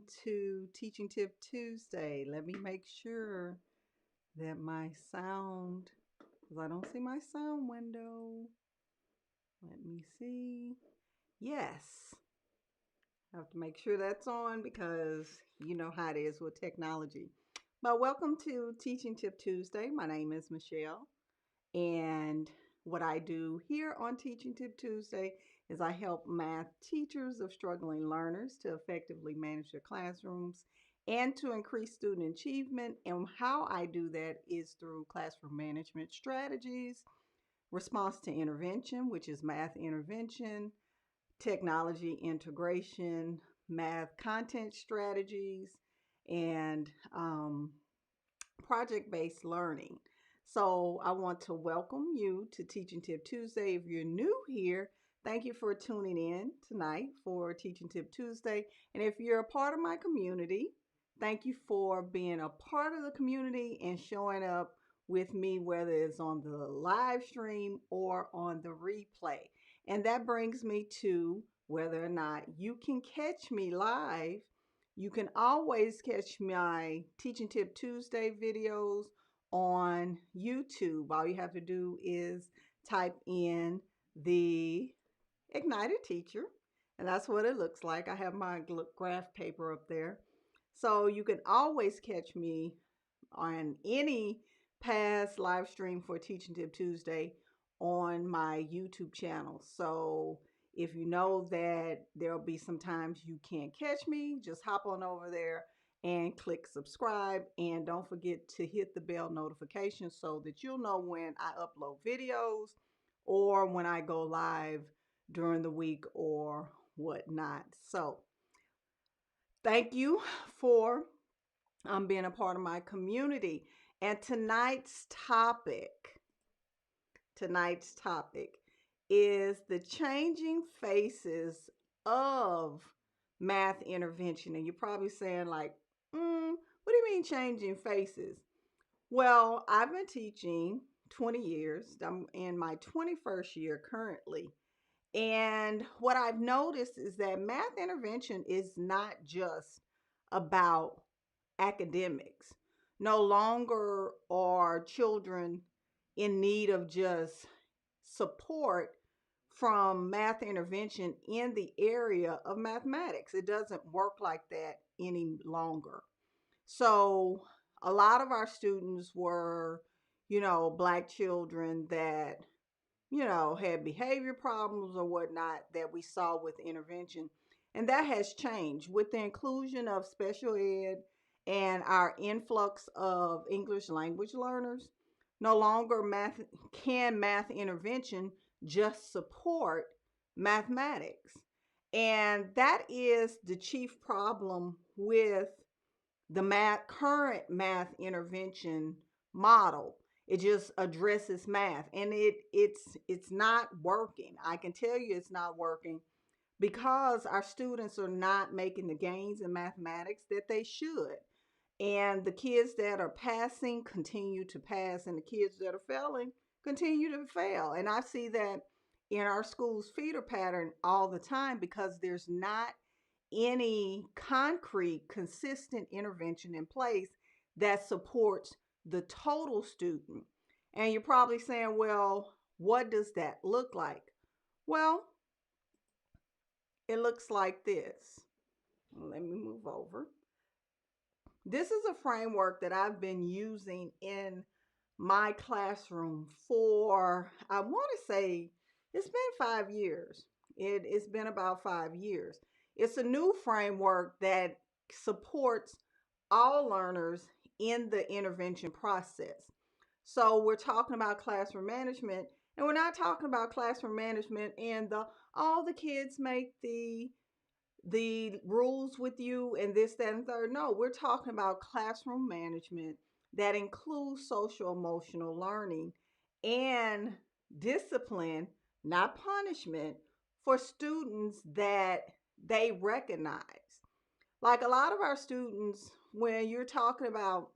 welcome to Teaching Tip Tuesday. Let me make sure that my sound, because I don't see my sound window. Let me see. Yes, I have to make sure that's on because you know how it is with technology. But welcome to Teaching Tip Tuesday. My name is Michelle, and what I do here on Teaching Tip Tuesday is I help math teachers of struggling learners to effectively manage their classrooms and to increase student achievement. And how I do that is through classroom management strategies, response to intervention, which is math intervention, technology integration, math content strategies, and project-based learning. So I want to welcome you to Teaching Tip Tuesday. If you're new here, thank you for tuning in tonight for Teaching Tip Tuesday. And if you're a part of my community, thank you for being a part of the community and showing up with me, whether it's on the live stream or on the replay. And that brings me to whether or not you can catch me live. You can always catch my Teaching Tip Tuesday videos on YouTube. All you have to do is type in the Ignited Teacher, and that's what it looks like. I have my graph paper up there. So you can always catch me on any past live stream for Teaching Tip Tuesday on my YouTube channel. So if you know that there'll be some times you can't catch me, just hop on over there and click subscribe. And don't forget to hit the bell notification so that you'll know when I upload videos or when I go live during the week or whatnot. So thank you for being a part of my community. And tonight's topic is the changing faces of math intervention. And you're probably saying like, what do you mean changing faces? Well, I've been teaching 20 years. I'm in my 21st year currently. And what I've noticed is that math intervention is not just about academics. No longer are children in need of just support from math intervention in the area of mathematics. It doesn't work like that any longer. So a lot of our students were, Black children that, had behavior problems or whatnot that we saw with intervention. And that has changed with the inclusion of special ed and our influx of English language learners. No longer can math intervention just support mathematics. And that is the chief problem with the current math intervention model. It just addresses math, and it's not working. I can tell you it's not working because our students are not making the gains in mathematics that they should. And the kids that are passing continue to pass, and the kids that are failing continue to fail. And I see that in our school's feeder pattern all the time because there's not any concrete, consistent intervention in place that supports the total student. And you're probably saying, well, what does that look like? Well, it looks like this. Let me move over. This is a framework that I've been using in my classroom for, I want to say, it's been 5 years. It's been about 5 years. It's a new framework that supports all learners in the intervention process. So we're talking about classroom management, and we're not talking about classroom management and all the kids make the rules with you and this, that, and third. No, we're talking about classroom management that includes social emotional learning and discipline, not punishment, for students that they recognize. Like a lot of our students, when you're talking about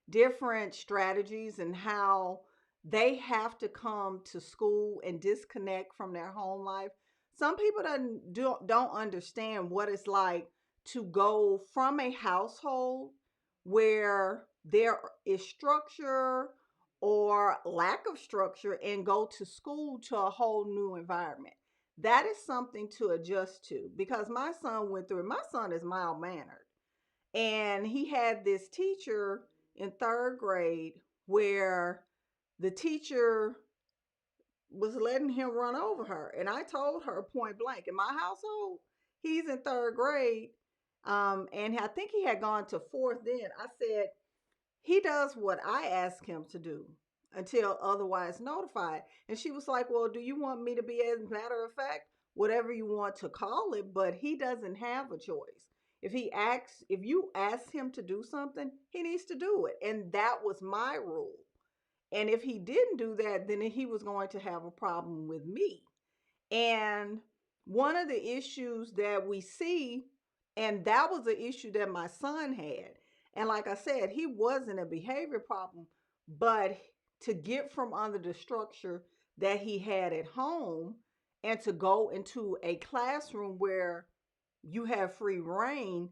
different strategies and how they have to come to school and disconnect from their home life, some people don't understand what it's like to go from a household where there is structure or lack of structure and go to school to a whole new environment. That is something to adjust to because my son went through it. My son is mild mannered, and he had this teacher in third grade where the teacher was letting him run over her. And I told her point blank, in my household, he's in third grade. And I think he had gone to fourth then. I said, he does what I ask him to do until otherwise notified. And she was like, well, do you want me to be, as a matter of fact, whatever you want to call it? But he doesn't have a choice. If you ask him to do something, he needs to do it. And that was my rule. And if he didn't do that, then he was going to have a problem with me. And one of the issues that we see, and that was the issue that my son had. And like I said, he wasn't a behavior problem, but to get from under the structure that he had at home and to go into a classroom where you have free reign,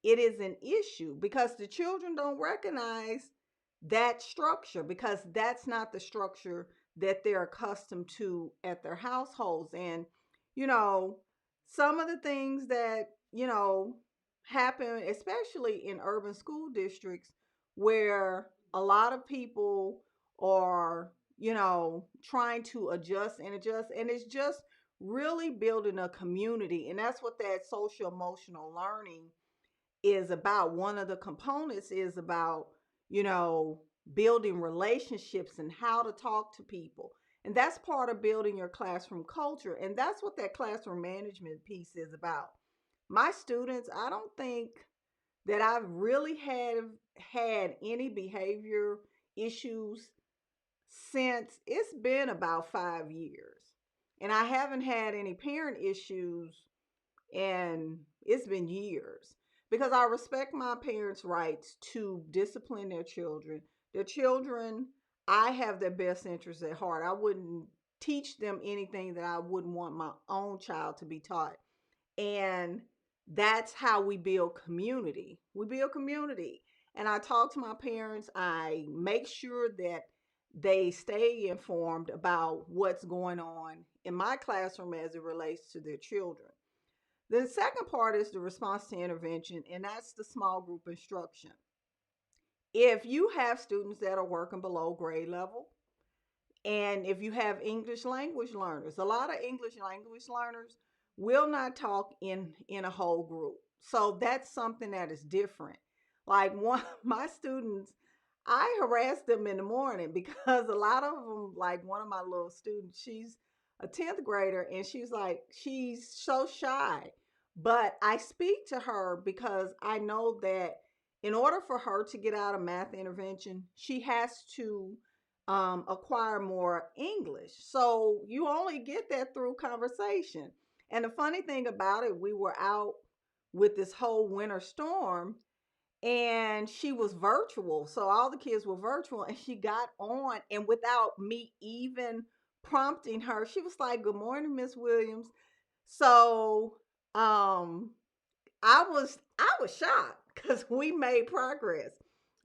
it is an issue because the children don't recognize that structure because that's not the structure that they're accustomed to at their households. And, you know, some of the things that, happen, especially in urban school districts where a lot of people are, trying to adjust, and it's just really building a community. And that's what that social emotional learning is about. One of the components is about, you know, building relationships and how to talk to people. And that's part of building your classroom culture. And that's what that classroom management piece is about. My students, I don't think that I've really had any behavior issues since it's been about 5 years. And I haven't had any parent issues, and it's been years because I respect my parents' rights to discipline their children. Their children, I have their best interests at heart. I wouldn't teach them anything that I wouldn't want my own child to be taught. And that's how we build community. We build community. And I talk to my parents. I make sure that they stay informed about what's going on in my classroom as it relates to their children. The second part is the response to intervention, and that's the small group instruction. If you have students that are working below grade level, and if you have English language learners, a lot of English language learners will not talk in a whole group. So that's something that is different. Like one my students, I harass them in the morning because a lot of them, like one of my little students, she's a 10th grader and she's so shy. But I speak to her because I know that in order for her to get out of math intervention, she has to acquire more English. So you only get that through conversation. And the funny thing about it, we were out with this whole winter storm and she was virtual. So all the kids were virtual and she got on, and without me even prompting her, she was like, "Good morning, Miss Williams." So um I was shocked because we made progress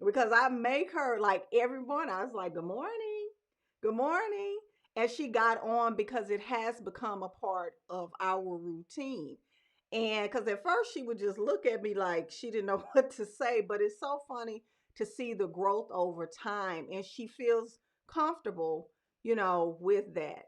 because I make her like every morning. I was like, good morning. And she got on because it has become a part of our routine. And because at first she would just look at me like she didn't know what to say, but it's so funny to see the growth over time. And she feels comfortable, with that.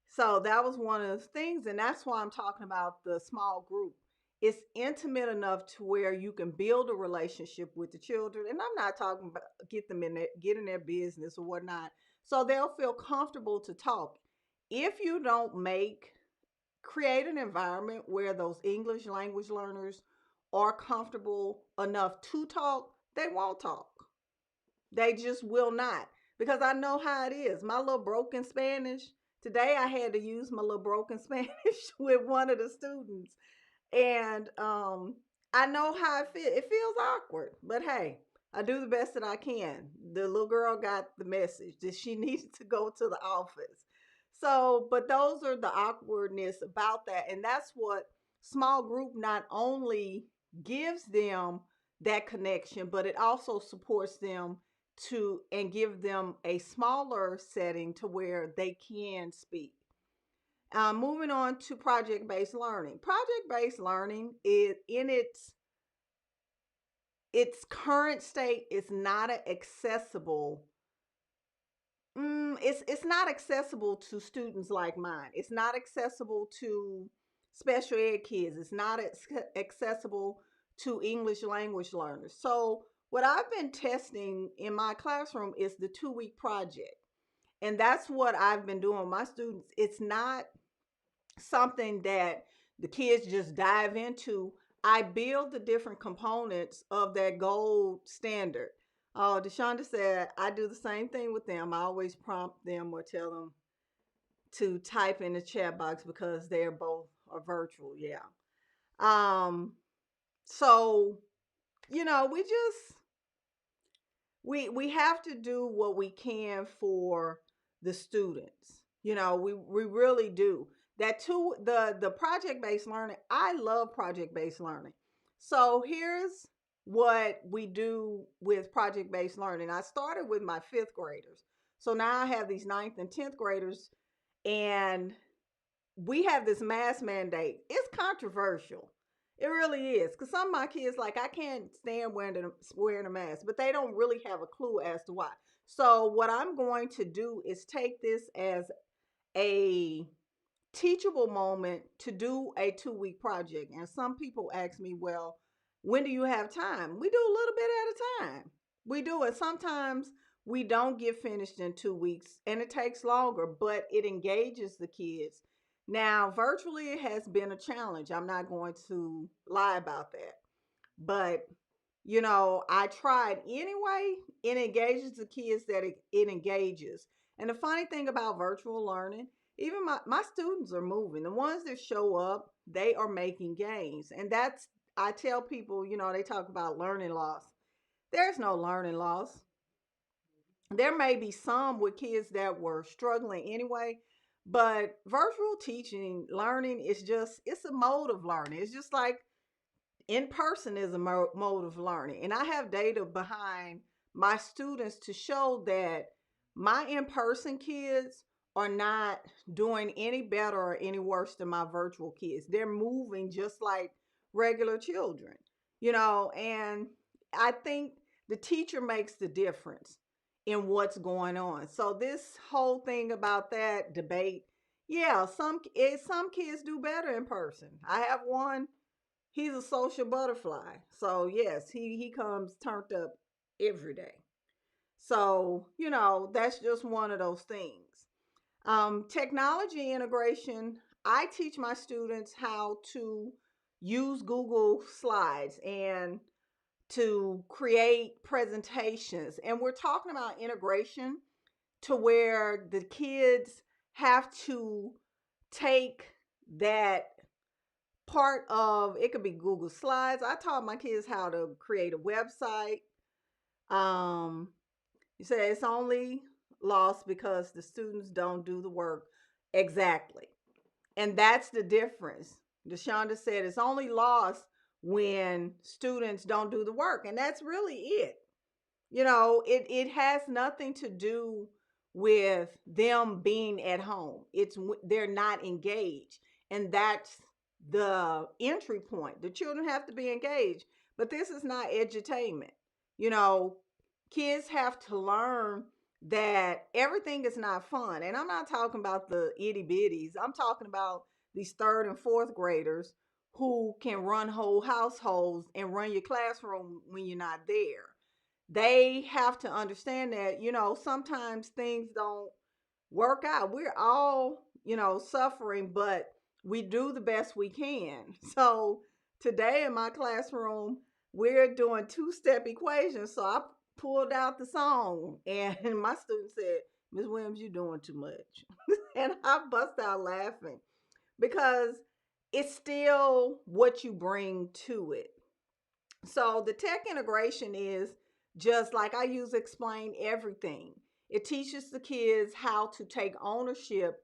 So that was one of the things, and that's why I'm talking about the small group. It's intimate enough to where you can build a relationship with the children, and I'm not talking about get in their business or whatnot. So they'll feel comfortable to talk. If you don't create an environment where those English language learners are comfortable enough to talk, they won't talk. They just will not. Because I know how it is. My little broken Spanish. Today I had to use my little broken Spanish with one of the students. And I know how it feels. It feels awkward. But hey, I do the best that I can. The little girl got the message that she needed to go to the office. So, but those are the awkwardness about that. And that's what small group not only gives them that connection, but it also supports them to and give them a smaller setting to where they can speak. Moving on to project-based learning. Project-based learning is in its current state is not accessible. It's not accessible to students like mine. It's not accessible to special ed kids. It's not accessible to English language learners. So what I've been testing in my classroom is the 2 week project. And that's what I've been doing with my students. It's not something that the kids just dive into. I build the different components of that gold standard. Deshonda said I do the same thing with them. I always prompt them or tell them to type in the chat box because they're both are virtual. Yeah. Um. So we just we have to do what we can for the students. We really do. That too, the project based learning, I love project based learning. So here's what we do with project based learning. I started with my 5th graders. So now I have these ninth and 10th graders, and we have this mask mandate. It's controversial. It really is. Because some of my kids, like, I can't stand wearing a mask, but they don't really have a clue as to why. So, what I'm going to do is take this as a teachable moment to do a 2 week project. And some people ask me, well, when do you have time? We do a little bit at a time. We do it. Sometimes we don't get finished in 2 weeks and it takes longer, but it engages the kids. Now, virtually, it has been a challenge. I'm not going to lie about that. But, I tried anyway. It engages the kids that it engages. And the funny thing about virtual learning, even my students are moving. The ones that show up, they are making gains. And I tell people, they talk about learning loss. There's no learning loss. There may be some with kids that were struggling anyway, but virtual teaching, learning is it's a mode of learning. It's just like in person is a mode of learning. And I have data behind my students to show that my in person kids are not doing any better or any worse than my virtual kids. They're moving just like regular children, and I think the teacher makes the difference in what's going on. So, this whole thing about that debate, yeah, some kids do better in person. I have one. He's a social butterfly. So yes, he comes turned up every day. So, that's just one of those things. Technology integration, I teach my students how to use Google Slides and to create presentations. And we're talking about integration to where the kids have to take that part of it. Could be Google Slides. I taught my kids how to create a website. Um, you say it's only lost because the students don't do the work exactly, and that's the difference. Deshonda said it's only lost when students don't do the work, and that's really it. It has nothing to do with them being at home. They're not engaged, and that's the entry point. The children have to be engaged, but this is not edutainment. You know, Kids have to learn that everything is not fun, and I'm not talking about the itty bitties. I'm talking about these 3rd and 4th graders who can run whole households and run your classroom when you're not there. They have to understand that, sometimes things don't work out. We're all, suffering, but we do the best we can. So today in my classroom, we're doing 2-step equations. So I pulled out the song and my student said, Ms. Williams, you're doing too much. And I bust out laughing because it's still what you bring to it. So the tech integration is just like I use Explain Everything. It teaches the kids how to take ownership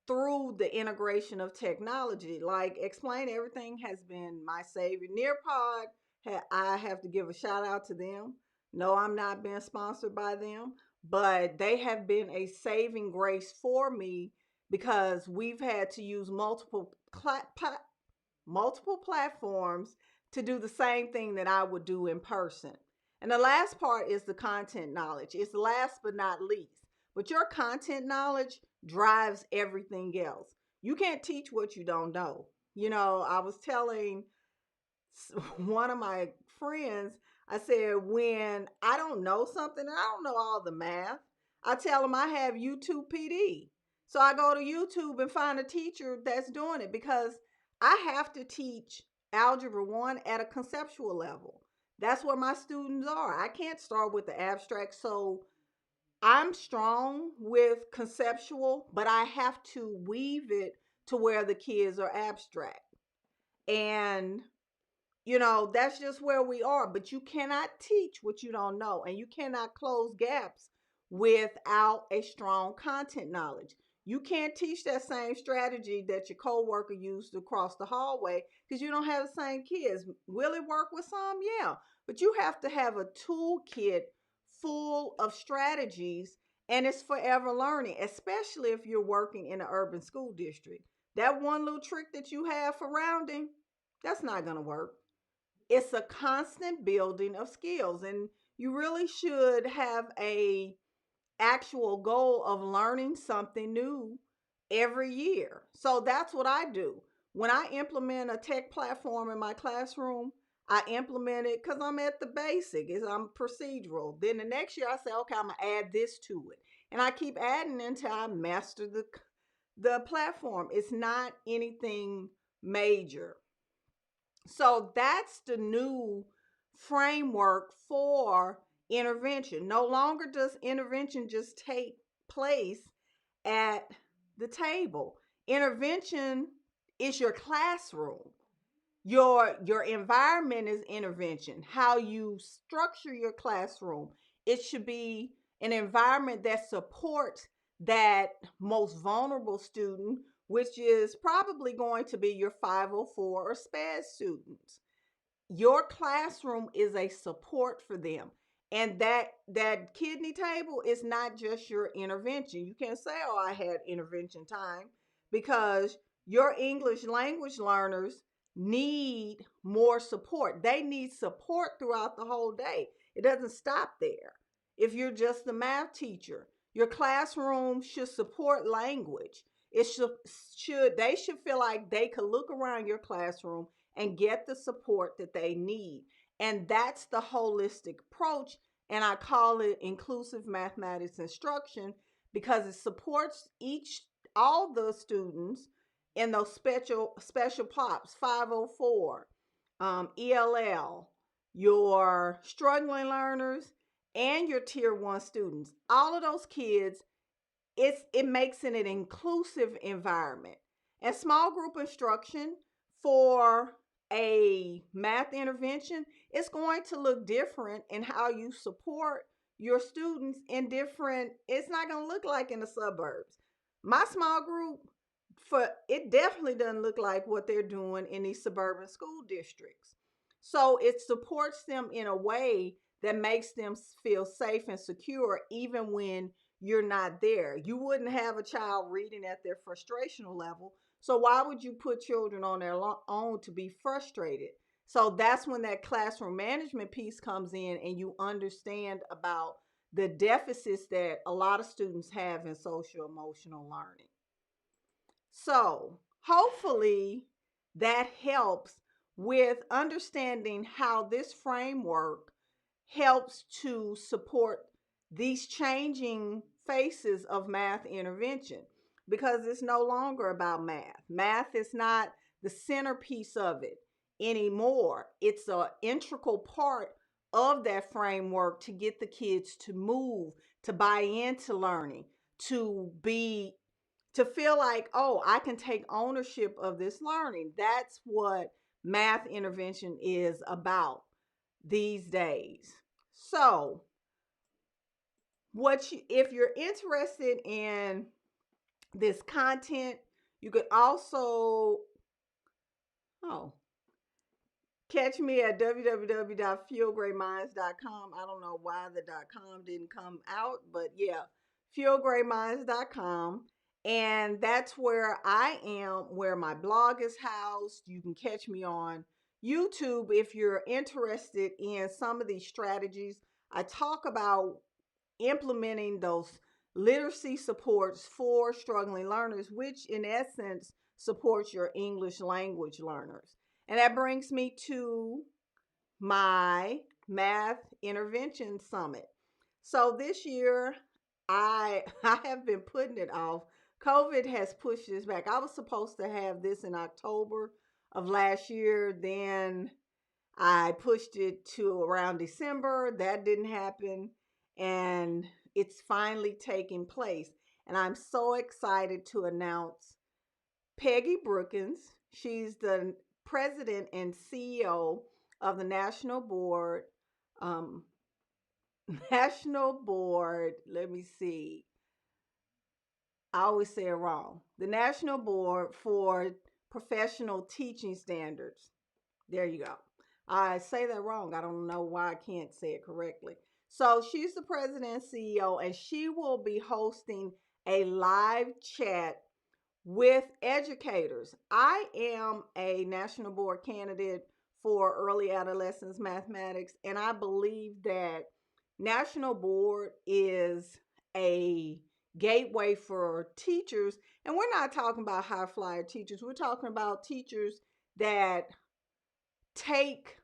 through the integration of technology. Like Explain Everything has been my savior. Nearpod I have to give a shout out to them. No, I'm not being sponsored by them, but they have been a saving grace for me because we've had to use multiple platforms to do the same thing that I would do in person. And the last part is the content knowledge. It's last but not least. But your content knowledge drives everything else. You can't teach what you don't know. I was telling one of my friends, I said, when I don't know something and I don't know all the math, I tell them I have YouTube PD. So I go to YouTube and find a teacher that's doing it because I have to teach Algebra 1 at a conceptual level. That's where my students are. I can't start with the abstract. So I'm strong with conceptual, but I have to weave it to where the kids are abstract. And that's just where we are. But you cannot teach what you don't know, and you cannot close gaps without a strong content knowledge. You can't teach that same strategy that your coworker used across the hallway because you don't have the same kids. Will it work with some? Yeah. But you have to have a toolkit full of strategies, and it's forever learning, especially if you're working in an urban school district. That one little trick that you have for rounding, that's not going to work. It's a constant building of skills, and you really should have a actual goal of learning something new every year. So that's what I do. When I implement a tech platform in my classroom, I implement it because I'm at the basic. I'm procedural. Then the next year I say, okay, I'm gonna add this to it. And I keep adding until I master the platform. It's not anything major. So that's the new framework for intervention. No longer does intervention just take place at the table. Intervention is your classroom. Your environment is intervention. How you structure your classroom. It should be an environment that supports that most vulnerable student, which is probably going to be your 504 or SPAS students. Your classroom is a support for them, and that kidney table is not just your intervention. You can't say, oh, I had intervention time, because your English language learners need more support. They need support throughout the whole day. It doesn't stop there. If you're just the math teacher, your classroom should support language. It should they should feel like they could look around your classroom and get the support that they need. And that's the holistic approach. And I call it inclusive mathematics instruction because it supports all the students in those special pops, 504, ELL, your struggling learners, and your tier 1 students. All of those kids, it makes it an inclusive environment. And small group instruction for a math intervention is going to look different in how you support your students in different, it's not going to look like in the suburbs. My small group, for it definitely doesn't look like what they're doing in these suburban school districts. So it supports them in a way that makes them feel safe and secure even when you're not there. You wouldn't have a child reading at their frustrational level. So why would you put children on their own to be frustrated? So that's when that classroom management piece comes in, and you understand about the deficits that a lot of students have in social emotional learning. So hopefully that helps with understanding how this framework helps to support these changing faces of math intervention, because it's no longer about math. Math is not the centerpiece of it anymore. It's an integral part of that framework to get the kids to move, to buy into learning, to feel like, oh, I can take ownership of this learning. That's what math intervention is about these days. So, if you're interested in this content, you could also, oh, Catch me at www.fuelgreatminds.com. I don't know why the .com didn't come out, but yeah, fuelgreatminds.com. And that's where I am, where my blog is housed. You can catch me on YouTube if you're interested in some of these strategies. I talk about implementing those literacy supports for struggling learners, which in essence supports your English language learners. And that brings me to my math intervention summit. So this year I have been putting it off. COVID has pushed this back. I was supposed to have this in October of last year. Then I pushed it to around December. That didn't happen. And it's finally taking place. And I'm so excited to announce Peggy Brookins. She's the president and CEO of the National Board. Um, National Board, let me see. I always say it wrong. The National Board for Professional Teaching Standards. There you go. I say that wrong. I don't know why I can't say it correctly. So she's the president and CEO, and she will be hosting a live chat with educators. I am a national board candidate for early adolescence mathematics, and I believe that national board is a gateway for teachers. And we're not talking about high flyer teachers, we're talking about teachers that take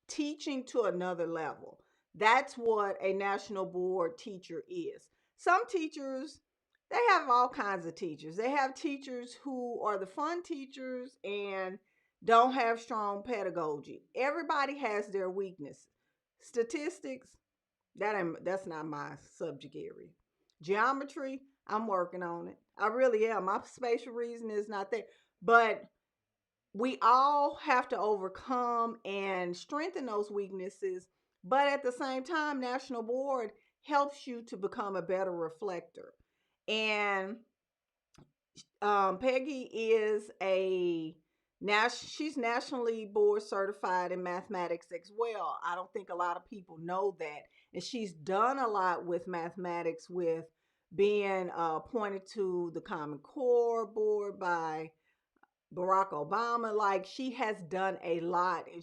teaching to another level. That's what a national board teacher is. Some teachers, they have all kinds of teachers. They have teachers who are the fun teachers and don't have strong pedagogy. Everybody has their weaknesses. Statistics, that's not my subject area. Geometry, I'm working on it. I really am. My spatial reasoning is not there. But we all have to overcome and strengthen those weaknesses. But at the same time, National Board helps you to become a better reflector. And Peggy is she's nationally board certified in mathematics as well. I don't think a lot of people know that. And she's done a lot with mathematics, with being appointed to the Common Core board by Barack Obama. Like, she has done a lot, and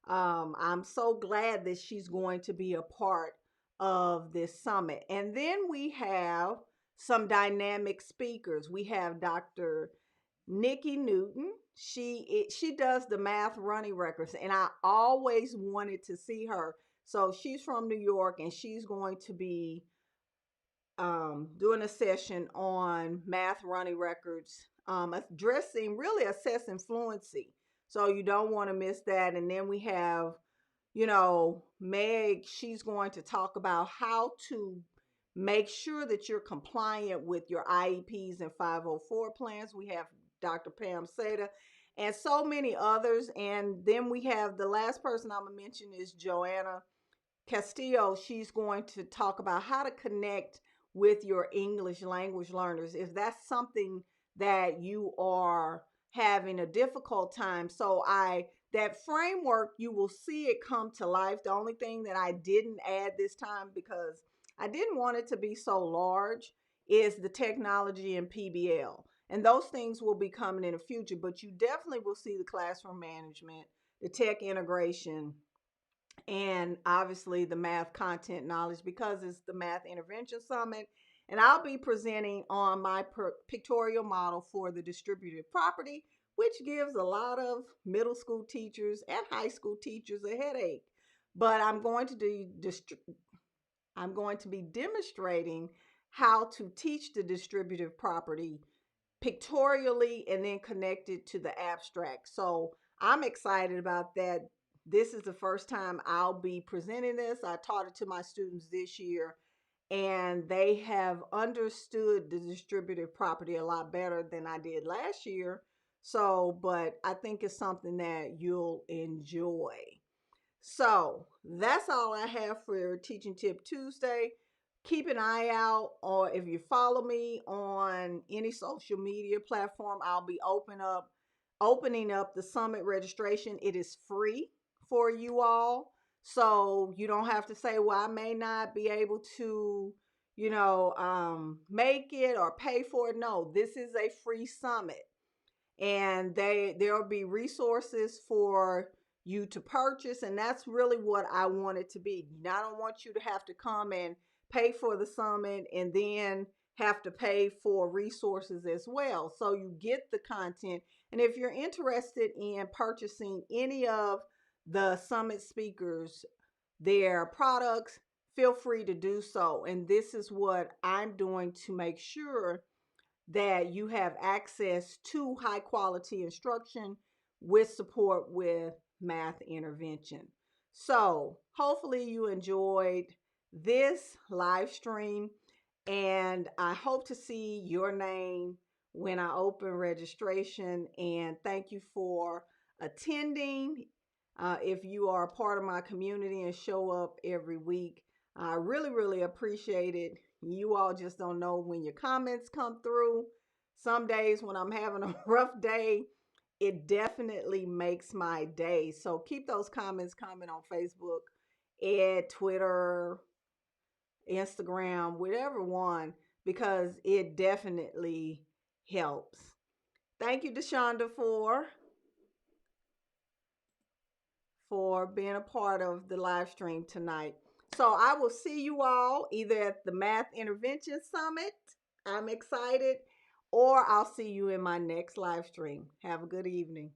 I'm so glad that she's going to be a part of this summit. And then we have some dynamic speakers. We have Dr. Nikki Newton. She does the math running records, and I always wanted to see her. So she's from New York, and she's going to be doing a session on math running records, addressing, really assessing fluency. So you don't want to miss that. And then we have, Meg, she's going to talk about how to make sure that you're compliant with your IEPs and 504 plans. We have Dr. Pam Seda and so many others. And then we have the last person I'm going to mention is Joanna Castillo. She's going to talk about how to connect with your English language learners if that's something that you are having a difficult time. So that framework, you will see it come to life. The only thing that I didn't add this time, because I didn't want it to be so large, is the technology and PBL. And those things will be coming in the future, but you definitely will see the classroom management, the tech integration, and obviously the math content knowledge, because it's the Math Intervention Summit. And I'll be presenting on my pictorial model for the distributed property, which gives a lot of middle school teachers and high school teachers a headache. But I'm going to be demonstrating how to teach the distributive property pictorially and then connected to the abstract. So I'm excited about that. This is the first time I'll be presenting this. I taught it to my students this year, and they have understood the distributive property a lot better than I did last year. So, but I think it's something that you'll enjoy. So that's all I have for Teaching Tip Tuesday. Keep an eye out, or if you follow me on any social media platform, I'll be open up opening up the summit registration. It is free for you all. So you don't have to say, well, I may not be able to, make it or pay for it. No, this is a free summit, and there'll be resources for you to purchase, and that's really what I want it to be. I don't want you to have to come and pay for the summit and then have to pay for resources as well. So you get the content, and if you're interested in purchasing any of the summit speakers, their products, feel free to do so. And this is what I'm doing to make sure that you have access to high quality instruction with support with math intervention. So, hopefully, you enjoyed this live stream, and I hope to see your name when I open registration. And thank you for attending. If you are a part of my community and show up every week, I really, really appreciate it. You all just don't know when your comments come through. Some days when I'm having a rough day, it definitely makes my day. So keep those comments coming on Facebook, Twitter, Instagram, whatever one, because it definitely helps. Thank you, Deshonda, for being a part of the live stream tonight. So I will see you all either at the Math Intervention Summit. I'm excited. Or I'll see you in my next live stream. Have a good evening.